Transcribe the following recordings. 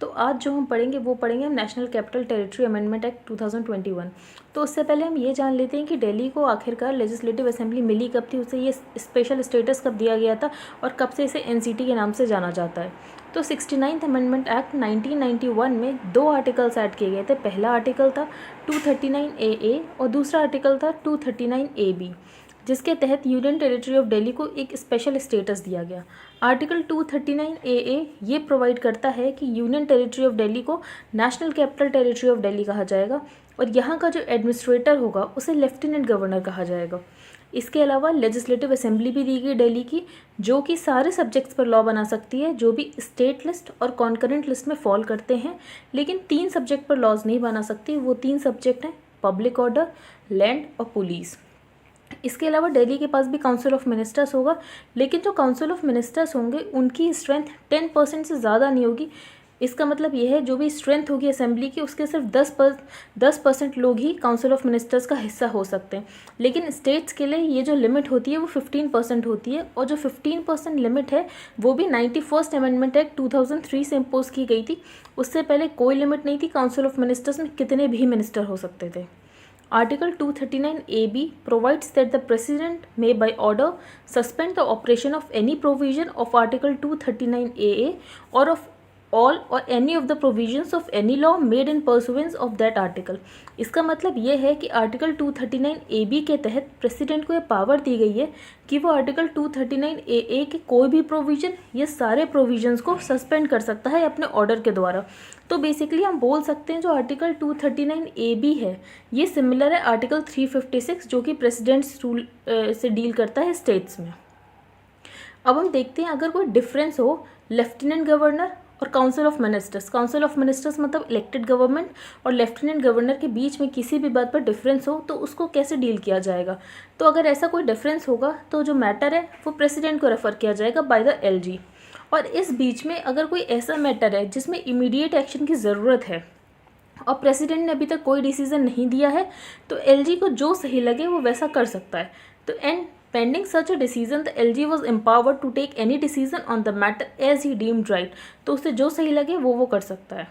तो आज जो हम पढ़ेंगे वो पढ़ेंगे हम national capital territory amendment act 2021। तो उससे पहले हम ये जान लेते हैं कि दिल्ली को आखिरकार लेजिस्लेटिव असेंबली मिली कब थी, उसे ये स्पेशल स्टेटस कब दिया गया था और कब से इसे एनसीटी के नाम से जाना जाता है। तो 69th अमेंडमेंट एक्ट 1991 में 2 आर्टिकल्स ऐड किए गए थे। पहला आर्टिकल था 239AA और दूसरा आर्टिकल था 239AB, जिसके तहत यूनियन टेरिटरी ऑफ दिल्ली को एक स्पेशल स्टेटस दिया गया। आर्टिकल 239AA ये प्रोवाइड करता है कि यूनियन टेरिटरी ऑफ दिल्ली को national capital territory of Delhi कहा जाएगा और यहाँ का जो एडमिनिस्ट्रेटर होगा उसे लेफ्टिनेंट गवर्नर कहा जाएगा। इसके अलावा लेजिस्लेटिव असेंबली भी दी गई दिल्ली की, जो कि सारे सब्जेक्ट्स पर लॉ बना सकती है जो भी स्टेट लिस्ट और कॉन्करेंट लिस्ट में फॉल करते हैं, लेकिन 3 सब्जेक्ट पर लॉज नहीं बना सकती। वो 3 सब्जेक्ट हैं पब्लिक ऑर्डर, लैंड और पुलिस। इसके अलावा दिल्ली के पास भी काउंसिल ऑफ मिनिस्टर्स होगा, लेकिन जो काउंसिल ऑफ मिनिस्टर्स होंगे उनकी स्ट्रेंथ 10% से ज़्यादा नहीं होगी। इसका मतलब यह है जो भी स्ट्रेंथ होगी असेंबली की उसके सिर्फ 10% लोग ही काउंसिल ऑफ मिनिस्टर्स का हिस्सा हो सकते हैं। लेकिन स्टेट्स के लिए ये जो लिमिट होती है वो 15% होती है, और जो 15% लिमिट है वो भी 91st अमेंडमेंट एक्ट 2003 से इम्पोज की गई थी। उससे पहले कोई लिमिट नहीं थी, काउंसिल ऑफ मिनिस्टर्स में कितने भी मिनिस्टर हो सकते थे। Article 239AB provides that the President may by order suspend the operation of any provision of Article 239AA or of all or any of the provisions of any law made in pursuance of that article। इसका मतलब ये है कि article 239AB के तहत president को ये power दी गई है कि वो आर्टिकल 239AA के कोई भी प्रोविज़न या सारे प्रोविजंस को सस्पेंड कर सकता है अपने ऑर्डर के द्वारा। तो बेसिकली हम बोल सकते हैं जो आर्टिकल 239AB है ये सिमिलर है आर्टिकल 356 जो कि प्रेसिडेंट्स रूल से डील करता है स्टेट्स में। अब हम देखते हैं अगर कोई डिफरेंस हो लेफ्टिनेंट गवर्नर और council of ministers. Council of ministers मतलब इलेक्टेड गवर्नमेंट और लेफ्टिनेंट गवर्नर के बीच में किसी भी बात पर डिफरेंस हो तो उसको कैसे डील किया जाएगा। तो अगर ऐसा कोई डिफरेंस होगा तो जो मैटर है वो प्रेसिडेंट को रेफर किया जाएगा बाय द एलजी। और इस बीच में अगर कोई ऐसा मैटर है जिसमें इमीडिएट एक्शन की ज़रूरत है और प्रेसिडेंट ने अभी तक कोई डिसीजन नहीं दिया है तो एलजी को जो सही लगे वो वैसा कर सकता है। तो and pending such a decision the LG was empowered to take any decision on the matter as he deemed right। तो उसे जो सही लगे वो कर सकता है।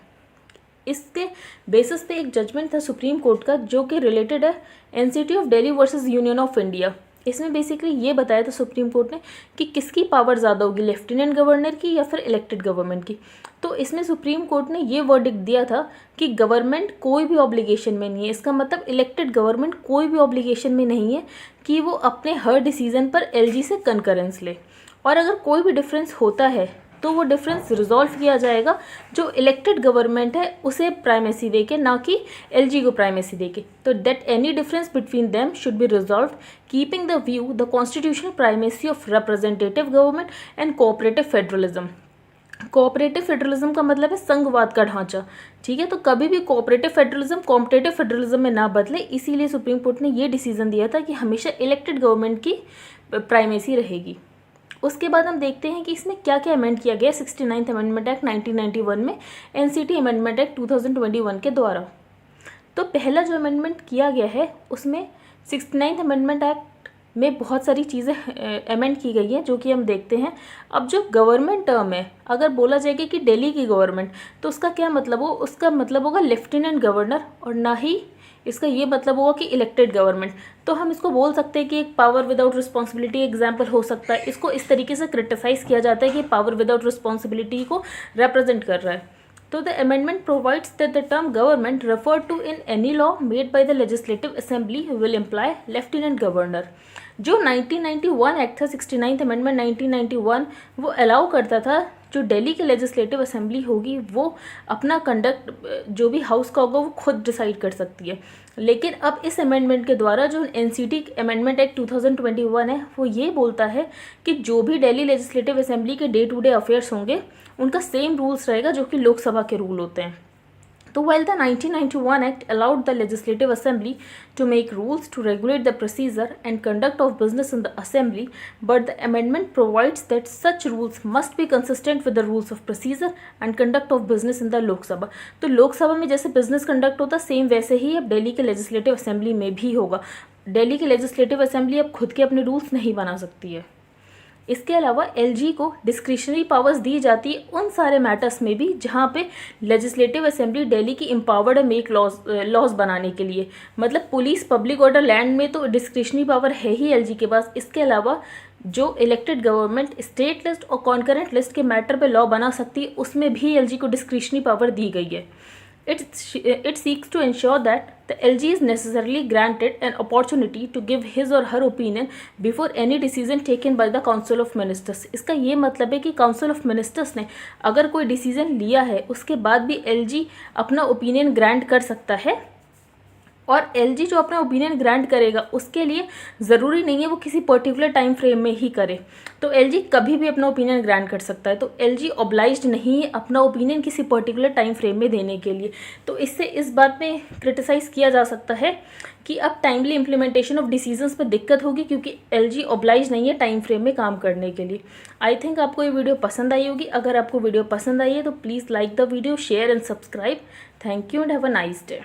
इसके बेसिस पे एक जजमेंट था सुप्रीम कोर्ट का जो कि रिलेटेड है NCT of Delhi versus union of India. इसमें बेसिकली ये बताया था सुप्रीम कोर्ट ने कि किसकी पावर ज़्यादा होगी, लेफ्टिनेंट गवर्नर की या फिर इलेक्टेड गवर्नमेंट की। तो इसमें सुप्रीम कोर्ट ने ये वर्डिक्ट दिया था कि गवर्नमेंट कोई भी ऑब्लिगेशन में नहीं है। इसका मतलब इलेक्टेड गवर्नमेंट कोई भी ऑब्लिगेशन में नहीं है कि वो अपने हर डिसीजन पर एलजी से कंकरेंस ले, और अगर कोई भी डिफरेंस होता है तो वो डिफरेंस रिजॉल्व किया जाएगा जो इलेक्टेड गवर्नमेंट है उसे प्राइमेसी देके, ना कि एलजी को प्राइमेसी देके। तो that any difference between them should be resolve keeping the view the constitutional primacy of representative government and cooperative federalism. Cooperative federalism का मतलब है संघवाद का ढांचा, ठीक है। तो कभी भी कोऑपरेटिव फेडरलिज्म कॉम्पिटेटिव फेडरलिज्म में ना बदले, इसीलिए सुप्रीम कोर्ट ने ये डिसीजन दिया था कि हमेशा इलेक्टेड गवर्नमेंट की प्राइमेसी रहेगी। उसके बाद हम देखते हैं कि इसमें क्या क्या अमेंड किया गया 69th अमेंडमेंट एक्ट 1991 में एनसीटी अमेंडमेंट एक्ट 2021 के द्वारा। तो पहला जो अमेंडमेंट किया गया है उसमें 69th अमेंडमेंट एक्ट में बहुत सारी चीज़ें अमेंड की गई हैं जो कि हम देखते हैं। अब जो गवर्नमेंट टर्म है, अगर बोला जाएगा कि दिल्ली की गवर्नमेंट, तो उसका क्या मतलब हो, उसका मतलब होगा लेफ्टिनेंट गवर्नर, और ना ही इसका ये मतलब होगा कि इलेक्टेड गवर्नमेंट। तो हम इसको बोल सकते हैं कि एक पावर विदाउट रिस्पॉन्सिबिलिटी एग्जाम्पल हो सकता है। इसको इस तरीके से क्रिटिसाइज किया जाता है कि पावर विदाउट रिस्पॉन्सिबिलिटी को रिप्रेजेंट कर रहा है। तो the amendment provides that the term government referred to in any law made by the legislative assembly will imply lieutenant governor. जो 1991 एक्ट था 69th अमेंडमेंट 1991 वो अलाउ करता था जो दिल्ली की लेजिस्लेटिव असेंबली होगी वो अपना कंडक्ट जो भी हाउस का होगा वो खुद डिसाइड कर सकती है। लेकिन अब इस अमेंडमेंट के द्वारा जो एनसीटी अमेंडमेंट एक्ट 2021 है वो ये बोलता है कि जो भी दिल्ली लेजिस्लेटिव असेंबली के डे टू डे अफेयर्स होंगे उनका सेम रूल्स रहेगा जो कि लोकसभा के रूल होते हैं। So while the 1991 Act allowed the Legislative Assembly to make rules to regulate the procedure and conduct of business in the Assembly, but the amendment provides that such rules must be consistent with the rules of procedure and conduct of business in the Lok Sabha। तो लोकसभा में जैसे business conduct होता same वैसे ही अब दिल्ली के legislative assembly में भी होगा। दिल्ली की लेजिस्लेटिव असेंबली अब खुद के अपने रूल्स नहीं बना सकती है। इसके अलावा एलजी को डिस्क्रिशनरी पावर्स दी जाती है उन सारे मैटर्स में भी जहाँ पे लेजिस्लेटिव असेंबली दिल्ली की एम्पावर्ड है मेक लॉज बनाने के लिए। मतलब पुलिस, पब्लिक ऑर्डर, लैंड में तो डिस्क्रिशनरी पावर है ही एलजी के पास। इसके अलावा जो इलेक्टेड गवर्नमेंट स्टेट लिस्ट और कॉन्करेंट लिस्ट के मैटर पे लॉ बना सकती है उसमें भी एलजी को डिस्क्रिशनरी पावर दी गई है। It seeks to ensure that the LG is necessarily granted an opportunity to give his or her opinion before any decision taken by the Council of Ministers। इसका ये मतलब है कि Council of Ministers ने अगर कोई डिसीजन लिया है उसके बाद भी LG अपना ओपिनियन ग्रांट कर सकता है। और एलजी जो अपना ओपिनियन ग्रांट करेगा उसके लिए ज़रूरी नहीं है वो किसी पर्टिकुलर टाइम फ्रेम में ही करे, तो एलजी कभी भी अपना ओपिनियन ग्रांट कर सकता है। तो एलजी ऑब्लाइज्ड नहीं है अपना ओपिनियन किसी पर्टिकुलर टाइम फ्रेम में देने के लिए। तो इससे इस बात में क्रिटिसाइज़ किया जा सकता है कि अब टाइमली इम्प्लीमेंटेशन ऑफ डिसीजंस पर दिक्कत होगी क्योंकि एलजी ऑब्लाइज नहीं है टाइम फ्रेम में काम करने के लिए। आई थिंक आपको ये वीडियो पसंद आई होगी। अगर आपको वीडियो पसंद आई है तो please like the video, share and subscribe. Thank you and have a nice day.